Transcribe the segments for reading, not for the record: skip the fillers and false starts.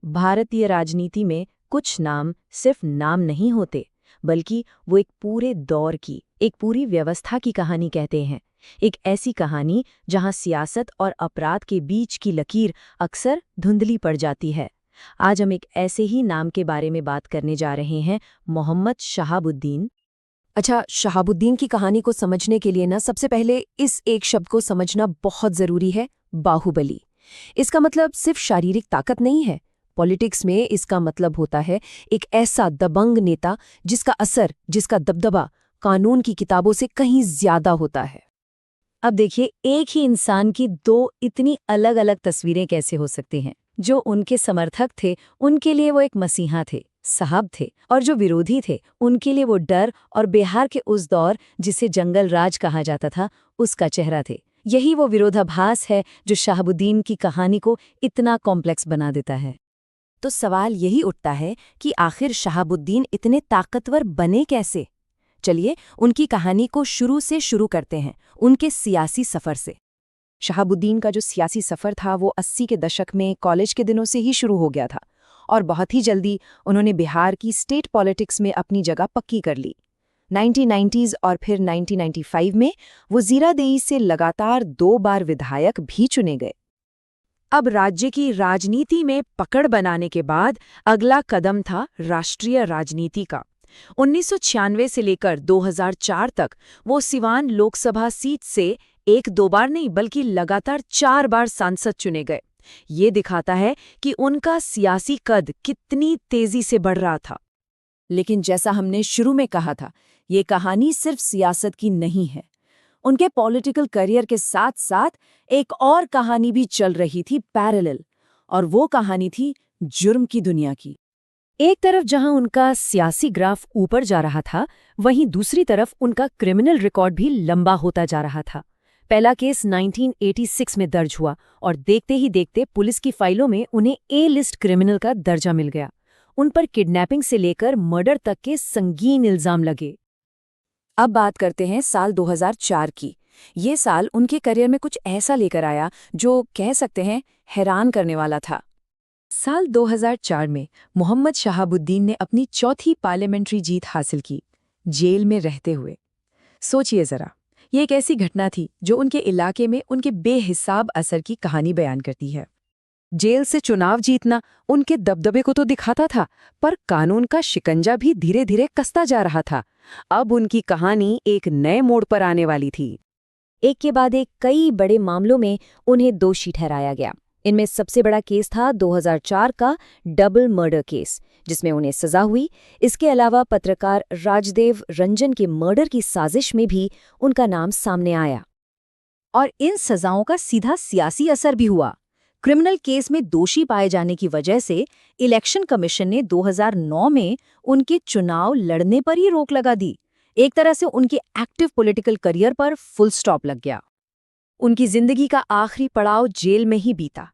भारतीय राजनीति में कुछ नाम सिर्फ नाम नहीं होते, बल्कि वो एक पूरे दौर की, एक पूरी व्यवस्था की कहानी कहते हैं। एक ऐसी कहानी जहां सियासत और अपराध के बीच की लकीर अक्सर धुंधली पड़ जाती है। आज हम एक ऐसे ही नाम के बारे में बात करने जा रहे हैं, मोहम्मद शहाबुद्दीन। अच्छा, शहाबुद्दीन की कहानी को समझने के लिए ना सबसे पहले इस एक शब्द को समझना बहुत जरूरी है, बाहुबली। इसका मतलब सिर्फ शारीरिक ताकत नहीं है। पॉलिटिक्स में इसका मतलब होता है एक ऐसा दबंग नेता जिसका असर, जिसका दबदबा कानून की किताबों से कहीं ज्यादा होता है। अब देखिए, एक ही इंसान की दो इतनी अलग अलग तस्वीरें कैसे हो सकती हैं। जो उनके समर्थक थे, उनके लिए वो एक मसीहा थे, साहब थे, और जो विरोधी थे, उनके लिए वो डर और बिहार के उस दौर जिसे जंगल राज कहा जाता था, उसका चेहरा थे। यही वो विरोधाभास है जो शहाबुद्दीन की कहानी को इतना कॉम्प्लेक्स बना देता है। तो सवाल यही उठता है कि आखिर शहाबुद्दीन इतने ताकतवर बने कैसे? चलिए उनकी कहानी को शुरू से शुरू करते हैं, उनके सियासी सफर से। शहाबुद्दीन का जो सियासी सफर था वो 80 के दशक में कॉलेज के दिनों से ही शुरू हो गया था, और बहुत ही जल्दी उन्होंने बिहार की स्टेट पॉलिटिक्स में अपनी जगह पक्की कर ली। 1990s और फिर 1995 में वो जीरादेई से लगातार 2 बार विधायक भी चुने गए। अब राज्य की राजनीति में पकड़ बनाने के बाद अगला कदम था राष्ट्रीय राजनीति का। 1996 से लेकर 2004 तक वो सिवान लोकसभा सीट से 1-2 बार नहीं बल्कि लगातार 4 बार सांसद चुने गए। ये दिखाता है कि उनका सियासी कद कितनी तेजी से बढ़ रहा था। लेकिन जैसा हमने शुरू में कहा था, ये कहानी सिर्फ सियासत की नहीं है। उनके पॉलिटिकल करियर के साथ साथ एक और कहानी भी चल रही थी पैरेलल, और वो कहानी थी जुर्म की दुनिया की। एक तरफ जहां उनका सियासी ग्राफ ऊपर जा रहा था, वहीं दूसरी तरफ उनका क्रिमिनल रिकॉर्ड भी लंबा होता जा रहा था। पहला केस 1986 में दर्ज हुआ और देखते ही देखते पुलिस की फाइलों में उन्हें ए लिस्ट क्रिमिनल का दर्जा मिल गया। उन पर किडनैपिंग से लेकर मर्डर तक के संगीन इल्जाम लगे। अब बात करते हैं साल 2004 की। ये साल उनके करियर में कुछ ऐसा लेकर आया जो कह सकते हैं हैरान करने वाला था। साल 2004 में मोहम्मद शहाबुद्दीन ने अपनी चौथी पार्लियामेंट्री जीत हासिल की, जेल में रहते हुए। सोचिए जरा, ये एक ऐसी घटना थी जो उनके इलाके में उनके बेहिसाब असर की कहानी बयान करती है। जेल से चुनाव जीतना उनके दबदबे को तो दिखाता था, पर कानून का शिकंजा भी धीरे धीरे कसता जा रहा था। अब उनकी कहानी एक नए मोड़ पर आने वाली थी। एक के बाद एक कई बड़े मामलों में उन्हें दोषी ठहराया गया। इनमें सबसे बड़ा केस था 2004 का डबल मर्डर केस, जिसमें उन्हें सजा हुई। इसके अलावा पत्रकार राजदेव रंजन के मर्डर की साजिश में भी उनका नाम सामने आया, और इन सजाओं का सीधा सियासी असर भी हुआ। क्रिमिनल केस में दोषी पाए जाने की वजह से इलेक्शन कमीशन ने 2009 में उनके चुनाव लड़ने पर ही रोक लगा दी। एक तरह से उनके एक्टिव पॉलिटिकल करियर पर फुल स्टॉप लग गया। उनकी जिंदगी का आखिरी पड़ाव जेल में ही बीता।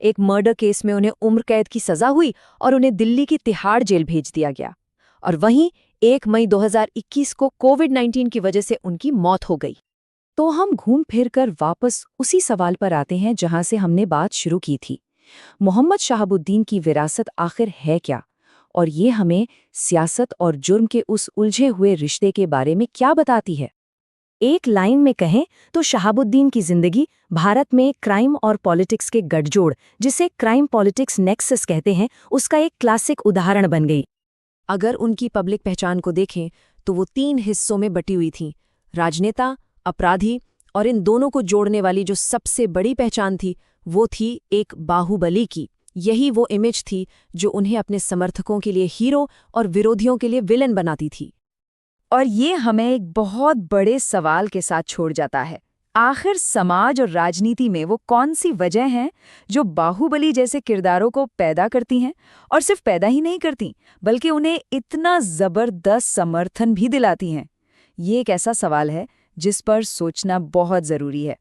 एक मर्डर केस में उन्हें उम्र कैद की सजा हुई और उन्हें दिल्ली की तिहाड़ जेल भेज दिया गया। और वहीं 1 मई 2021 को कोविड-19 की वजह से उनकी मौत हो गई। तो हम घूम फिर कर वापस उसी सवाल पर आते हैं जहां से हमने बात शुरू की थी। मोहम्मद शहाबुद्दीन की विरासत आखिर है क्या, और ये हमें सियासत और जुर्म के उस उलझे हुए रिश्ते के बारे में क्या बताती है? एक लाइन में कहें तो शहाबुद्दीन की जिंदगी भारत में क्राइम और पॉलिटिक्स के गठजोड़, जिसे क्राइम पॉलिटिक्स नेक्सस कहते हैं, उसका एक क्लासिक उदाहरण बन गई। अगर उनकी पब्लिक पहचान को देखें तो वो 3 हिस्सों में बटी हुई थी: राजनेता, अपराधी, और इन दोनों को जोड़ने वाली जो सबसे बड़ी पहचान थी वो थी एक बाहुबली की। यही वो इमेज थी जो उन्हें अपने समर्थकों के लिए हीरो और विरोधियों के लिए विलन बनाती थी। और ये हमें एक बहुत बड़े सवाल के साथ छोड़ जाता है। आखिर समाज और राजनीति में वो कौन सी वजह हैं जो बाहुबली जैसे किरदारों को पैदा करती हैं, और सिर्फ पैदा ही नहीं करती बल्कि उन्हें इतना जबरदस्त समर्थन भी दिलाती हैं? ये एक ऐसा सवाल है जिस पर सोचना बहुत जरूरी है।